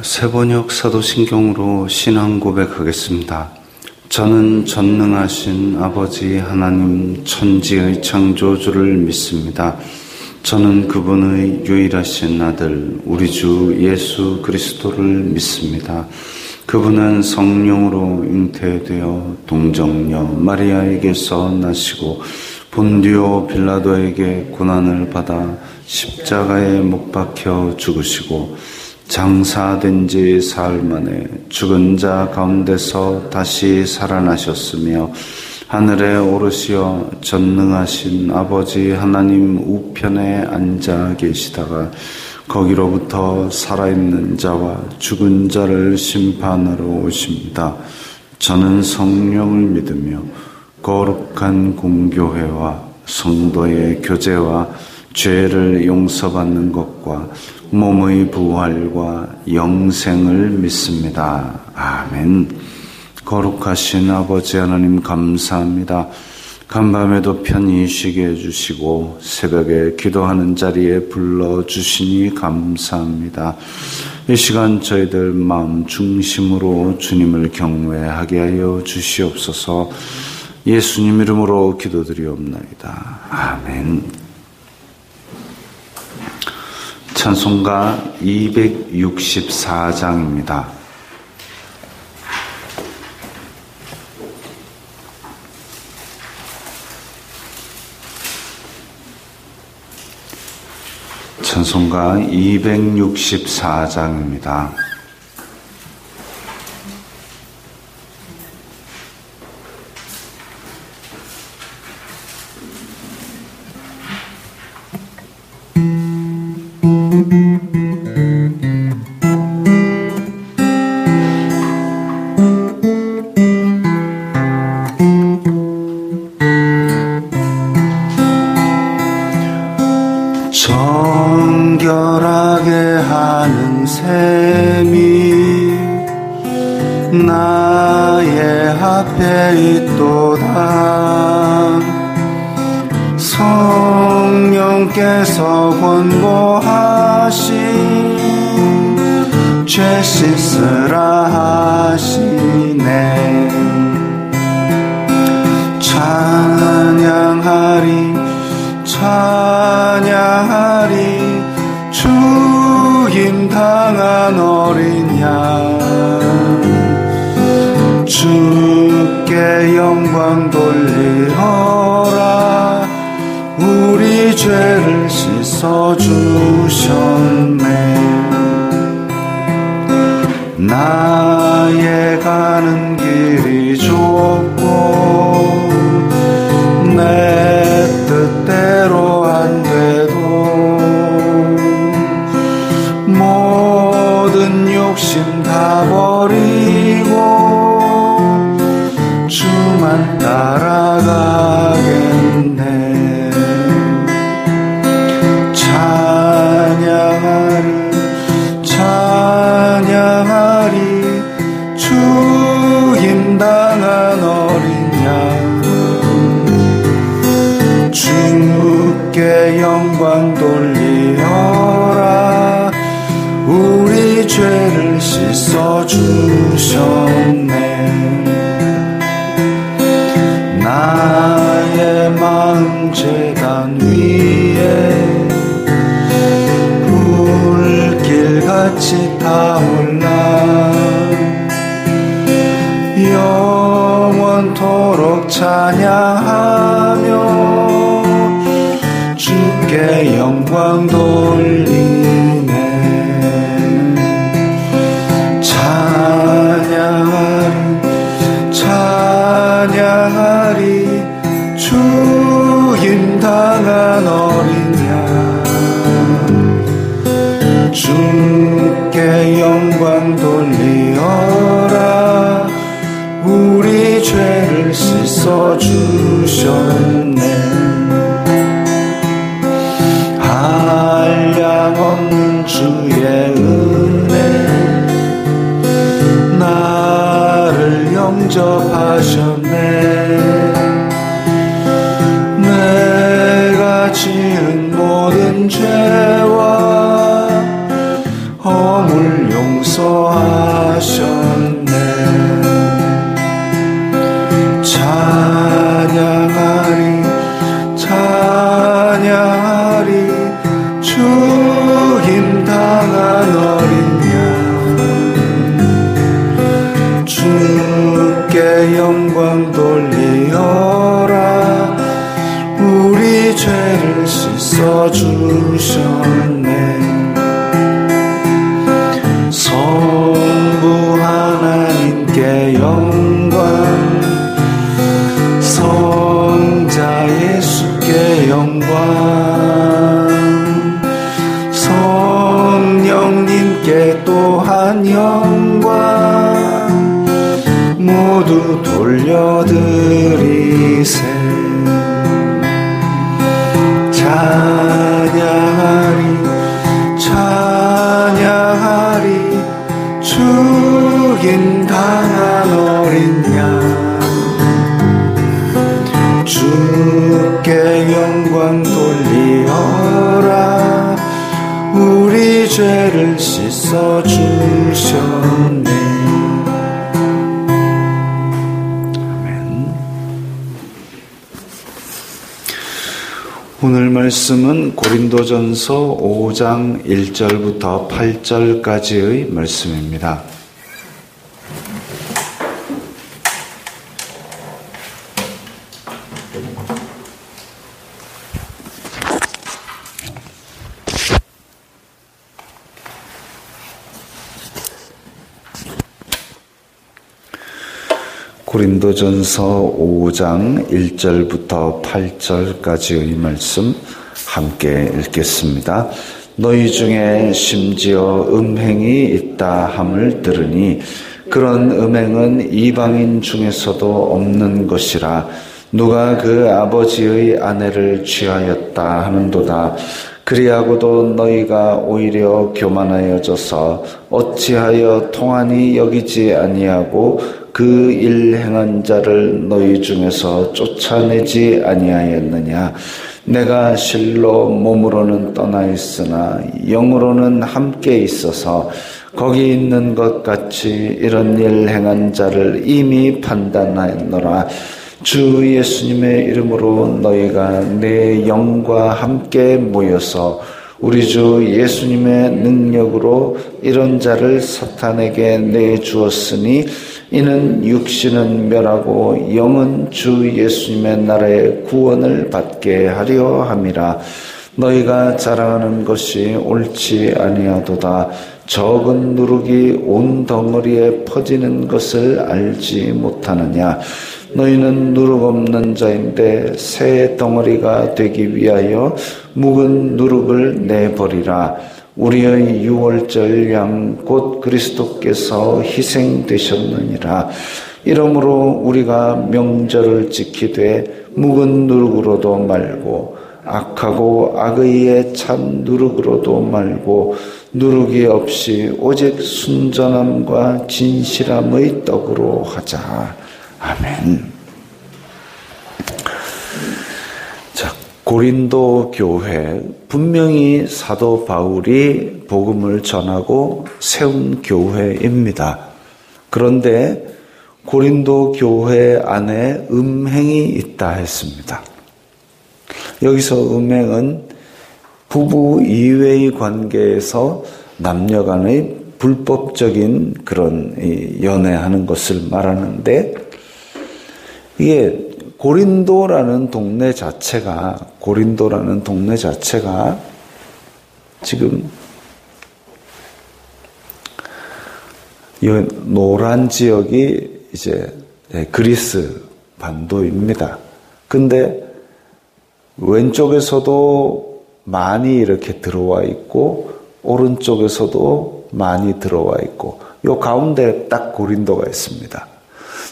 세번역 사도신경으로 신앙 고백하겠습니다. 저는 전능하신 아버지 하나님 천지의 창조주를 믿습니다. 저는 그분의 유일하신 아들 우리 주 예수 그리스도를 믿습니다. 그분은 성령으로 잉태되어 동정녀 마리아에게서 나시고 본디오 빌라도에게 고난을 받아 십자가에 못 박혀 죽으시고 장사된 지 사흘 만에 죽은 자 가운데서 다시 살아나셨으며 하늘에 오르시어 전능하신 아버지 하나님 우편에 앉아 계시다가 거기로부터 살아있는 자와 죽은 자를 심판하러 오십니다. 저는 성령을 믿으며 거룩한 공교회와 성도의 교제와 죄를 용서받는 것과 몸의 부활과 영생을 믿습니다. 아멘. 거룩하신 아버지 하나님 감사합니다. 간밤에도 편히 쉬게 해주시고 새벽에 기도하는 자리에 불러주시니 감사합니다. 이 시간 저희들 마음 중심으로 주님을 경외하게 하여 주시옵소서. 예수님 이름으로 기도드리옵나이다. 아멘. 찬송가 264장입니다. 찬송가 264장입니다. 정결하게 하는 셈이 나의 앞에 있도다. 성령께서 권고하신 죄 씻으라 하시네. 찬양하리 주임 당한 어린 양 주께 영광 돌리어라. 우리 죄를 씻어주셨네. 나의 가는 길이 좁고 내 뜻대로 안 돼도 모든 욕심 다 버리고 주만 따라가겠네. 찬양하리 주임 당한 어린 양 주께 영광 돌리어라. 우리 죄를 씻어주셨네. 나의 마음 제단 위에 불길같이 타올라. 영원토록 찬양하며 주께 영광 돌리네. 찬양하리 주임 당한 어린 양 주께 영광 돌리어라. 우리 죄를 씻어주셨네. 한량없는 주의 은혜 나를 영접하셨네. 내가 지은 모든 죄와 허물 용서 씻어주셨네. 성부 하나님께 영광, 성자 예수께 영광, 성령님께 또한 영광 모두 돌려드리세. 찬양하리 찬양하리 죽임 당한 어린 양, 주께 영광 돌리어라. 우리 죄를 씻어주셨네. 오늘 말씀은 고린도전서 5장 1절부터 8절까지의 말씀입니다. 고린도전서 5장 1절부터 8절까지의 말씀 함께 읽겠습니다. 너희 중에 심지어 음행이 있다 함을 들으니 그런 음행은 이방인 중에서도 없는 것이라. 누가 그 아버지의 아내를 취하였다 하는도다. 그리하고도 너희가 오히려 교만하여져서 어찌하여 통한이 여기지 아니하고 그 일 행한 자를 너희 중에서 쫓아내지 아니하였느냐. 내가 실로 몸으로는 떠나 있으나 영으로는 함께 있어서 거기 있는 것 같이 이런 일 행한 자를 이미 판단하였노라. 주 예수님의 이름으로 너희가 내 영과 함께 모여서 우리 주 예수님의 능력으로 이런 자를 사탄에게 내주었으니 이는 육신은 멸하고 영은 주 예수님의 나라의 구원을 받게 하려 함이라. 너희가 자랑하는 것이 옳지 아니하도다. 적은 누룩이 온 덩어리에 퍼지는 것을 알지 못하느냐. 너희는 누룩 없는 자인데 새 덩어리가 되기 위하여 묵은 누룩을 내버리라. 우리의 유월절 양 곧 그리스도께서 희생되셨느니라. 이러므로 우리가 명절을 지키되 묵은 누룩으로도 말고 악하고 악의에 찬 누룩으로도 말고 누룩이 없이 오직 순전함과 진실함의 떡으로 하자. 아멘. 자, 고린도 교회, 분명히 사도 바울이 복음을 전하고 세운 교회입니다. 그런데 고린도 교회 안에 음행이 있다 했습니다. 여기서 음행은 부부 이외의 관계에서 남녀 간의 불법적인 그런 연애하는 것을 말하는데, 이게 고린도라는 동네 자체가 지금 이 노란 지역이 이제 그리스 반도입니다. 근데 왼쪽에서도 많이 이렇게 들어와 있고 오른쪽에서도 많이 들어와 있고 요 가운데 딱 고린도가 있습니다.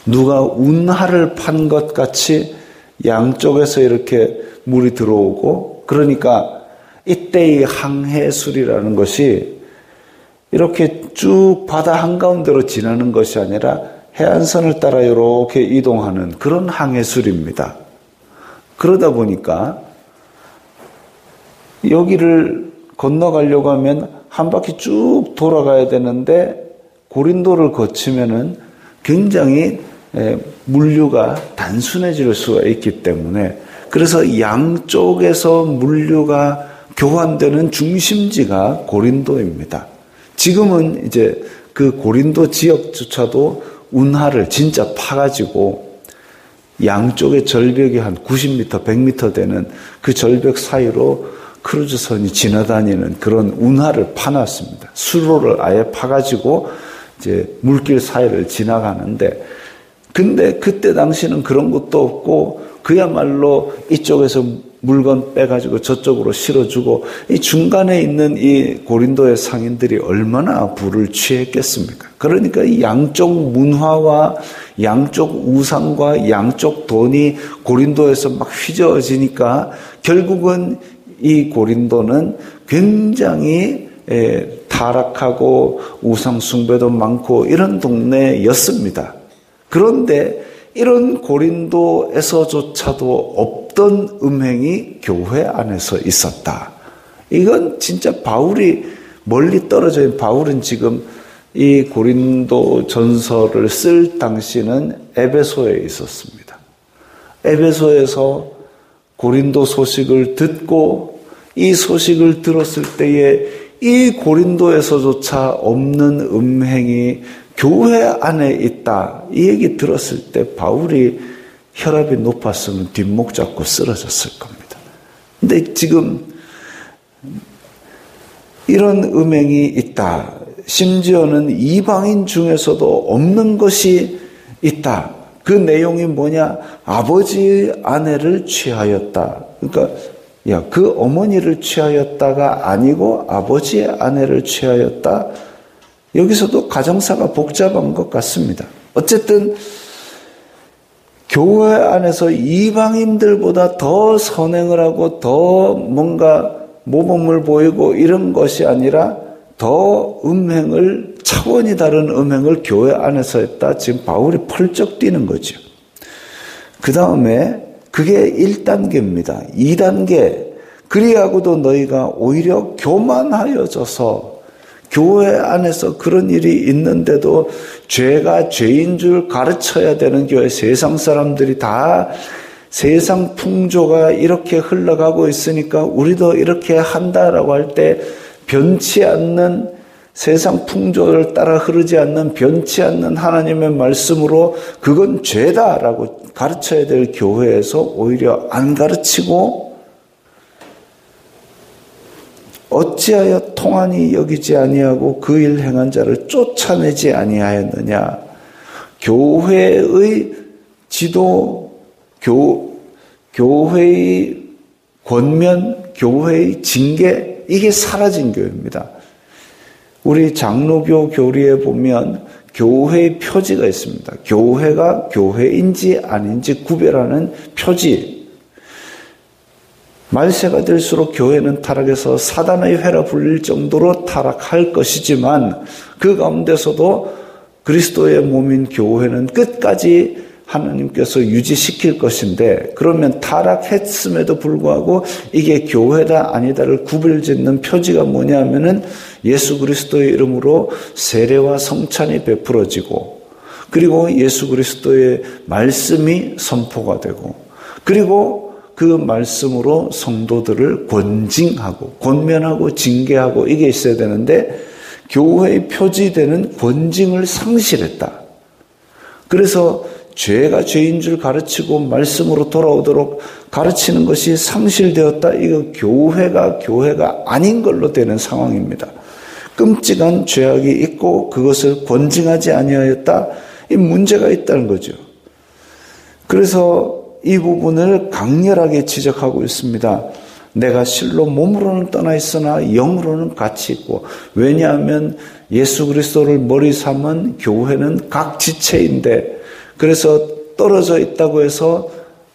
누가 운하를 판 것 같이 양쪽에서 이렇게 물이 들어오고, 그러니까 이때의 항해술이라는 것이 이렇게 쭉 바다 한가운데로 지나는 것이 아니라 해안선을 따라 이렇게 이동하는 그런 항해술입니다. 그러다 보니까 여기를 건너가려고 하면 한 바퀴 쭉 돌아가야 되는데 고린도를 거치면은 굉장히 물류가 단순해질 수가 있기 때문에, 그래서 양쪽에서 물류가 교환되는 중심지가 고린도입니다. 지금은 이제 그 고린도 지역조차도 운하를 진짜 파가지고 양쪽의 절벽이 한 90m, 100m 되는 그 절벽 사이로 크루즈선이 지나다니는 그런 운하를 파놨습니다. 수로를 아예 파가지고 이제 물길 사이를 지나가는데, 근데 그때 당시는 그런 것도 없고 그야말로 이쪽에서 물건 빼가지고 저쪽으로 실어주고, 이 중간에 있는 이 고린도의 상인들이 얼마나 부를 취했겠습니까? 그러니까 이 양쪽 문화와 양쪽 우상과 양쪽 돈이 고린도에서 막 휘저어지니까 결국은 이 고린도는 굉장히 타락하고 우상 숭배도 많고 이런 동네였습니다. 그런데 이런 고린도에서조차도 없던 음행이 교회 안에서 있었다. 이건 진짜 바울이 멀리 떨어져 있는, 바울은 지금 이 고린도 전서를 쓸 당시는 에베소에 있었습니다. 에베소에서 고린도 소식을 듣고 이 소식을 들었을 때에 이 고린도에서조차 없는 음행이 교회 안에 있다. 이 얘기 들었을 때 바울이 혈압이 높았으면 뒷목 잡고 쓰러졌을 겁니다. 근데 지금 이런 음행이 있다. 심지어는 이방인 중에서도 없는 것이 있다. 그 내용이 뭐냐? 아버지 아내를 취하였다. 그러니까 그 어머니를 취하였다가 아니고 아버지의 아내를 취하였다. 여기서도 가정사가 복잡한 것 같습니다. 어쨌든 교회 안에서 이방인들보다 더 선행을 하고 더 뭔가 모범을 보이고 이런 것이 아니라 더 음행을, 차원이 다른 음행을 교회 안에서 했다. 지금 바울이 펄쩍 뛰는 거죠. 그 다음에 그게 1단계입니다. 2단계, 그리하고도 너희가 오히려 교만하여져서, 교회 안에서 그런 일이 있는데도 죄가 죄인 줄 가르쳐야 되는 교회, 세상 사람들이 다 세상 풍조가 이렇게 흘러가고 있으니까 우리도 이렇게 한다라고 할 때 변치 않는, 세상 풍조를 따라 흐르지 않는, 변치 않는 하나님의 말씀으로 그건 죄다라고 가르쳐야 될 교회에서 오히려 안 가르치고, 어찌하여 통한이 여기지 아니하고 그 일 행한 자를 쫓아내지 아니하였느냐. 교회의 지도, 교회의 권면, 교회의 징계, 이게 사라진 교회입니다. 우리 장로교 교리에 보면 교회의 표지가 있습니다. 교회가 교회인지 아닌지 구별하는 표지. 말세가 될수록 교회는 타락해서 사단의 회라 불릴 정도로 타락할 것이지만 그 가운데서도 그리스도의 몸인 교회는 끝까지 하나님께서 유지시킬 것인데, 그러면 타락했음에도 불구하고 이게 교회다 아니다를 구별짓는 표지가 뭐냐면은 예수 그리스도의 이름으로 세례와 성찬이 베풀어지고, 그리고 예수 그리스도의 말씀이 선포가 되고, 그리고 그 말씀으로 성도들을 권징하고 권면하고 징계하고 이게 있어야 되는데, 교회의 표지되는 권징을 상실했다. 그래서 죄가 죄인 줄 가르치고 말씀으로 돌아오도록 가르치는 것이 상실되었다. 이거 교회가 아닌 걸로 되는 상황입니다. 끔찍한 죄악이 있고 그것을 권징하지 아니하였다. 이 문제가 있다는 거죠. 그래서 이 부분을 강렬하게 지적하고 있습니다. 내가 실로 몸으로는 떠나 있으나 영으로는 같이 있고, 왜냐하면 예수 그리스도를 머리 삼은 교회는 각 지체인데, 그래서 떨어져 있다고 해서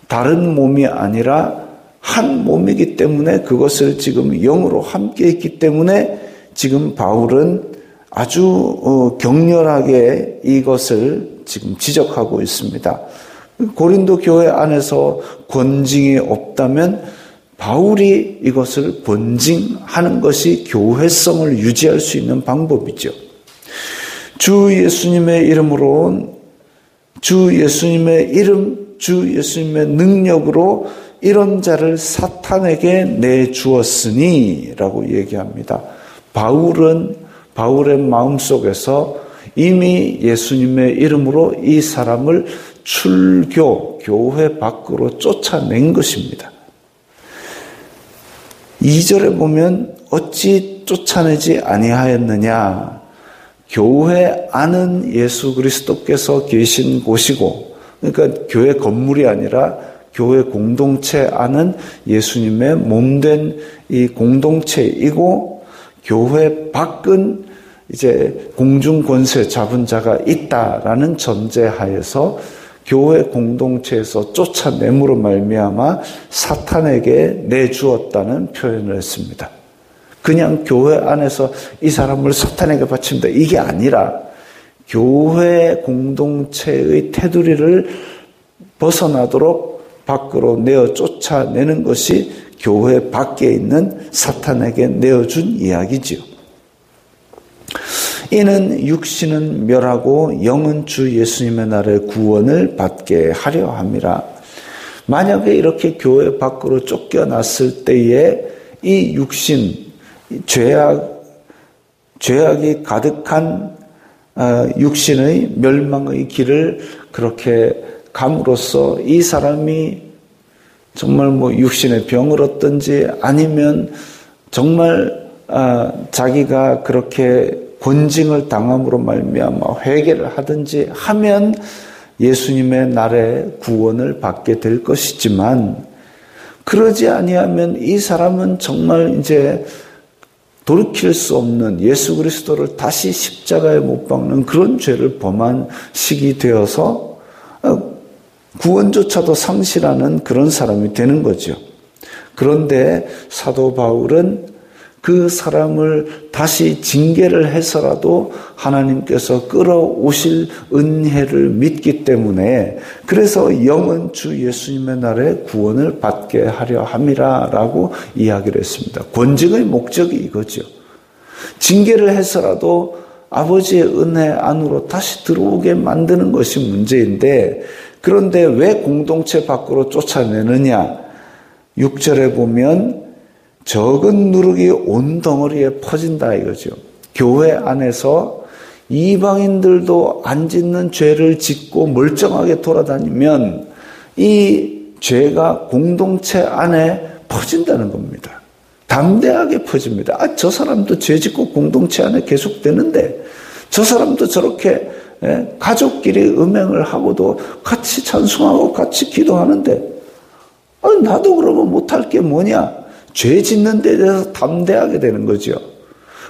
다른 몸이 아니라 한 몸이기 때문에 그것을 지금 영으로 함께 있기 때문에 지금 바울은 아주 격렬하게 이것을 지금 지적하고 있습니다. 고린도 교회 안에서 권징이 없다면 바울이 이것을 권징하는 것이 교회성을 유지할 수 있는 방법이죠. 주 예수님의 이름으로, 주 예수님의 이름, 주 예수님의 능력으로 이런 자를 사탄에게 내주었으니 라고 얘기합니다. 바울의 마음속에서 이미 예수님의 이름으로 이 사람을 교회 밖으로 쫓아낸 것입니다. 2절에 보면 어찌 쫓아내지 아니하였느냐. 교회 안은 예수 그리스도께서 계신 곳이고, 그러니까 교회 건물이 아니라 교회 공동체 안은 예수님의 몸된 이 공동체이고, 교회 밖은 이제 공중 권세 잡은 자가 있다라는 전제하에서 교회 공동체에서 쫓아냄으로 말미암아 사탄에게 내주었다는 표현을 했습니다. 그냥 교회 안에서 이 사람을 사탄에게 바칩니다. 이게 아니라 교회 공동체의 테두리를 벗어나도록 밖으로 내어 쫓아내는 것이 교회 밖에 있는 사탄에게 내어준 이야기지요. 이는 육신은 멸하고 영은 주 예수님의 날에 구원을 받게 하려 함이라. 만약에 이렇게 교회 밖으로 쫓겨났을 때에 이 육신, 죄악이 가득한 육신의 멸망의 길을 그렇게 감으로써 이 사람이 정말 육신의 병을 얻든지 아니면 정말 자기가 그렇게 권징을 당함으로 말미암아 회개를 하든지 하면 예수님의 날에 구원을 받게 될 것이지만, 그러지 아니하면 이 사람은 정말 이제 돌이킬 수 없는 예수 그리스도를 다시 십자가에 못 박는 그런 죄를 범한 시기 되어서 구원조차도 상실하는 그런 사람이 되는 거죠. 그런데 사도 바울은 그 사람을 다시 징계를 해서라도 하나님께서 끌어오실 은혜를 믿기 때문에, 그래서 영은 주 예수님의 날에 구원을 받게 하려 함이라 라고 이야기를 했습니다. 권징의 목적이 이거죠. 징계를 해서라도 아버지의 은혜 안으로 다시 들어오게 만드는 것이 문제인데, 그런데 왜 공동체 밖으로 쫓아내느냐? 6절에 보면 적은 누룩이 온 덩어리에 퍼진다 이거죠. 교회 안에서 이방인들도 안 짓는 죄를 짓고 멀쩡하게 돌아다니면 이 죄가 공동체 안에 퍼진다는 겁니다. 담대하게 퍼집니다. 저 사람도 죄 짓고 공동체 안에 계속되는데, 저 사람도 저렇게 가족끼리 음행을 하고도 같이 찬송하고 같이 기도하는데, 나도 그러면 못할 게 뭐냐? 죄 짓는 데 대해서 담대하게 되는 거죠.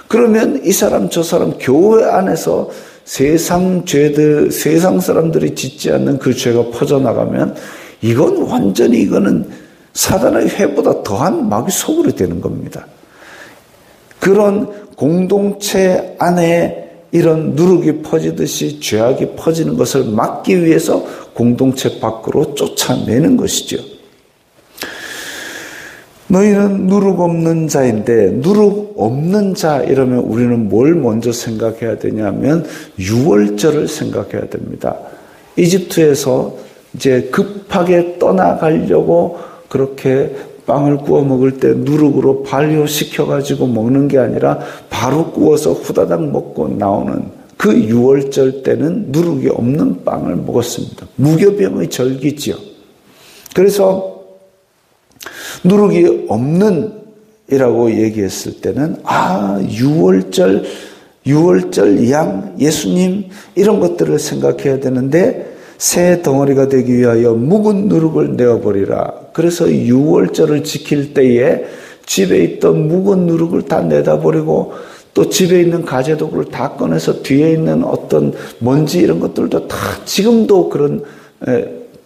그러면 이 사람 저 사람 교회 안에서 세상 죄들, 세상 사람들이 짓지 않는 그 죄가 퍼져나가면 이건 완전히 이거는 사단의 회보다 더한 마귀 소굴이 되는 겁니다. 그런 공동체 안에 이런 누룩이 퍼지듯이 죄악이 퍼지는 것을 막기 위해서 공동체 밖으로 쫓아내는 것이죠. 너희는 누룩 없는 자인데, 누룩 없는 자 이러면 우리는 뭘 먼저 생각해야 되냐면 유월절을 생각해야 됩니다. 이집트에서 이제 급하게 떠나가려고 그렇게 빵을 구워 먹을 때 누룩으로 발효시켜가지고 먹는 게 아니라 바로 구워서 후다닥 먹고 나오는 그 유월절 때는 누룩이 없는 빵을 먹었습니다. 무교병의 절기지요. 그래서 누룩이 없는 이라고 얘기했을 때는 유월절 양, 예수님 이런 것들을 생각해야 되는데, 새 덩어리가 되기 위하여 묵은 누룩을 내어버리라. 그래서 유월절을 지킬 때에 집에 있던 묵은 누룩을 다 내다버리고, 또 집에 있는 가재도구를 다 꺼내서 뒤에 있는 어떤 먼지 이런 것들도 다 지금도 그런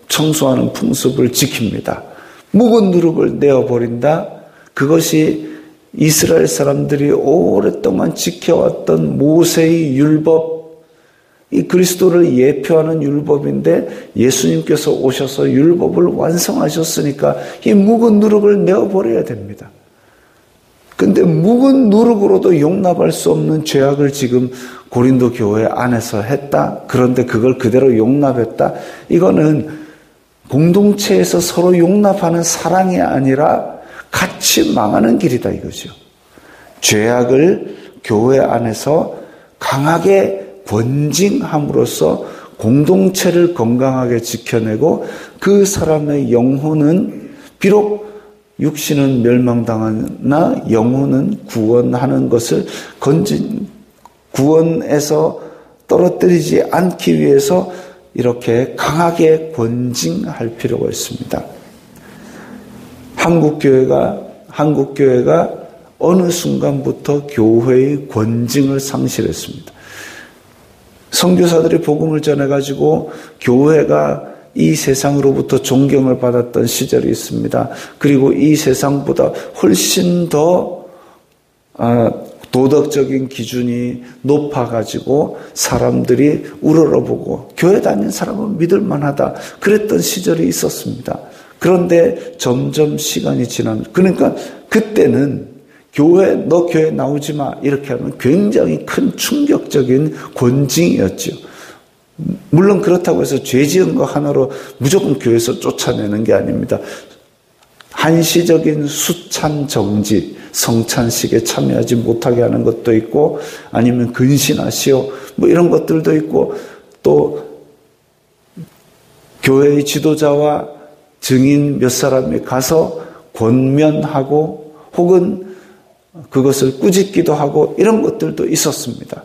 청소하는 풍습을 지킵니다. 묵은 누룩을 내어버린다. 그것이 이스라엘 사람들이 오랫동안 지켜왔던 모세의 율법, 이 그리스도를 예표하는 율법인데, 예수님께서 오셔서 율법을 완성하셨으니까 이 묵은 누룩을 내어버려야 됩니다. 근데 묵은 누룩으로도 용납할 수 없는 죄악을 지금 고린도 교회 안에서 했다. 그런데 그걸 그대로 용납했다. 이거는 공동체에서 서로 용납하는 사랑이 아니라 같이 망하는 길이다 이거죠. 죄악을 교회 안에서 강하게 권징함으로써 공동체를 건강하게 지켜내고, 그 사람의 영혼은 비록 육신은 멸망당하나 영혼은 구원하는 것을 구원에서 떨어뜨리지 않기 위해서 이렇게 강하게 권징할 필요가 있습니다. 한국교회가 어느 순간부터 교회의 권징을 상실했습니다. 선교사들이 복음을 전해가지고 교회가 이 세상으로부터 존경을 받았던 시절이 있습니다. 그리고 이 세상보다 훨씬 더 도덕적인 기준이 높아가지고 사람들이 우러러보고 교회 다니는 사람은 믿을만하다 그랬던 시절이 있었습니다. 그런데 점점 시간이 지나면, 그러니까 그때는 너 교회 나오지 마 이렇게 하면 굉장히 큰 충격적인 권징이었죠. 물론 그렇다고 해서 죄 지은 거 하나로 무조건 교회에서 쫓아내는 게 아닙니다. 한시적인 수찬 정지, 성찬식에 참여하지 못하게 하는 것도 있고, 아니면 근신하시오 뭐 이런 것들도 있고, 또 교회의 지도자와 증인 몇 사람이 가서 권면하고 혹은 그것을 꾸짖기도 하고 이런 것들도 있었습니다.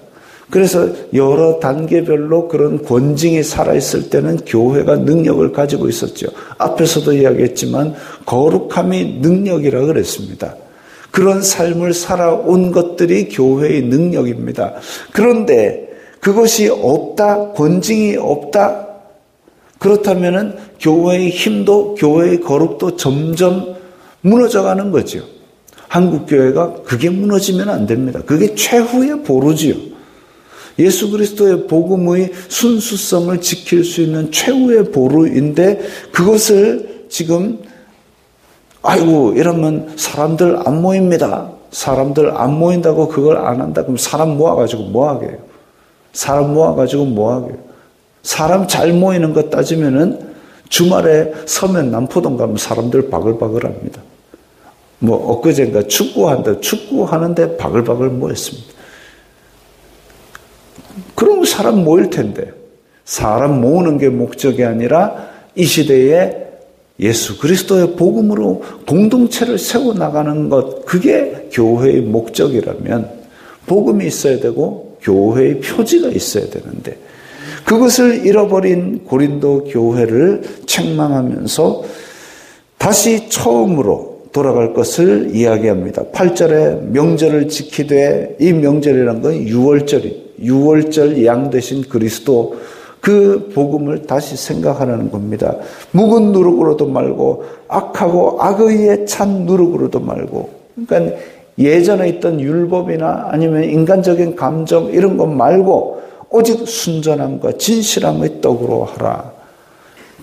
그래서 여러 단계별로 그런 권징이 살아있을 때는 교회가 능력을 가지고 있었죠. 앞에서도 이야기했지만 거룩함이 능력이라고 그랬습니다. 그런 삶을 살아온 것들이 교회의 능력입니다. 그런데 그것이 없다, 권징이 없다, 그렇다면은 교회의 힘도, 교회의 거룩도 점점 무너져가는 거죠. 한국교회가 그게 무너지면 안 됩니다. 그게 최후의 보루지요. 예수 그리스도의 복음의 순수성을 지킬 수 있는 최후의 보루인데, 그것을 지금 이러면 사람들 안 모입니다. 사람들 안 모인다고 그걸 안 한다. 그럼 사람 모아가지고 뭐 하게 해요? 사람 모아가지고 뭐 하게 해요? 사람 잘 모이는 것 따지면은 주말에 서면 남포동 가면 사람들 바글바글합니다. 엊그젠가 축구하는데 바글바글 모였습니다. 그럼 사람 모일 텐데, 사람 모으는 게 목적이 아니라 이 시대에 예수 그리스도의 복음으로 공동체를 세워나가는 것, 그게 교회의 목적이라면 복음이 있어야 되고 교회의 표지가 있어야 되는데, 그것을 잃어버린 고린도 교회를 책망하면서 다시 처음으로 돌아갈 것을 이야기합니다. 8절에 명절을 지키되, 이 명절이란 건 6월절 양 되신 그리스도, 그 복음을 다시 생각하라는 겁니다. 묵은 누룩으로도 말고 악하고 악의에 찬 누룩으로도 말고, 그러니까 예전에 있던 율법이나 아니면 인간적인 감정 이런 것 말고 오직 순전함과 진실함의 떡으로 하라.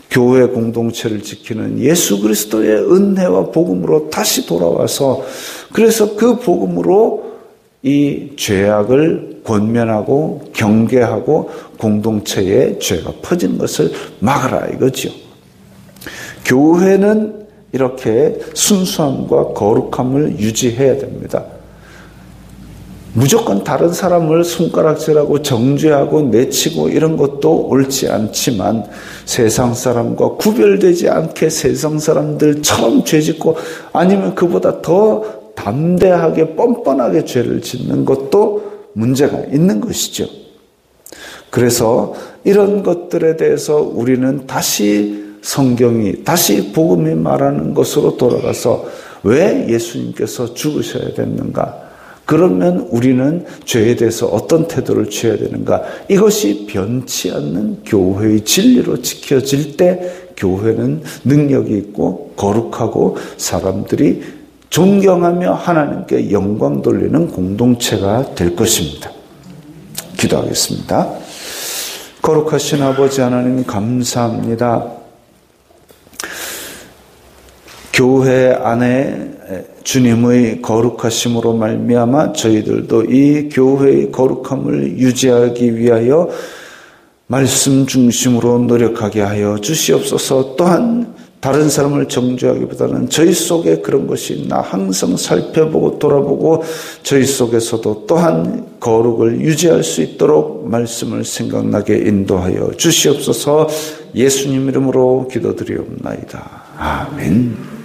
교회 공동체를 지키는 예수 그리스도의 은혜와 복음으로 다시 돌아와서, 그래서 그 복음으로 이 죄악을 권면하고 경계하고 공동체에 죄가 퍼진 것을 막아라 이거죠. 교회는 이렇게 순수함과 거룩함을 유지해야 됩니다. 무조건 다른 사람을 손가락질하고 정죄하고 내치고 이런 것도 옳지 않지만, 세상 사람과 구별되지 않게 세상 사람들처럼 죄짓고 아니면 그보다 더 담대하게 뻔뻔하게 죄를 짓는 것도 문제가 있는 것이죠. 그래서 이런 것들에 대해서 우리는 다시 성경이, 다시 복음이 말하는 것으로 돌아가서 왜 예수님께서 죽으셔야 됐는가? 그러면 우리는 죄에 대해서 어떤 태도를 취해야 되는가? 이것이 변치 않는 교회의 진리로 지켜질 때 교회는 능력이 있고 거룩하고 사람들이 존경하며 하나님께 영광 돌리는 공동체가 될 것입니다. 기도하겠습니다. 거룩하신 아버지 하나님 감사합니다. 교회 안에 주님의 거룩하심으로 말미암아 저희들도 이 교회의 거룩함을 유지하기 위하여 말씀 중심으로 노력하게 하여 주시옵소서. 또한 다른 사람을 정죄하기보다는 저희 속에 그런 것이 있나 항상 살펴보고 돌아보고 저희 속에서도 또한 거룩을 유지할 수 있도록 말씀을 생각나게 인도하여 주시옵소서. 예수님 이름으로 기도드리옵나이다. 아멘.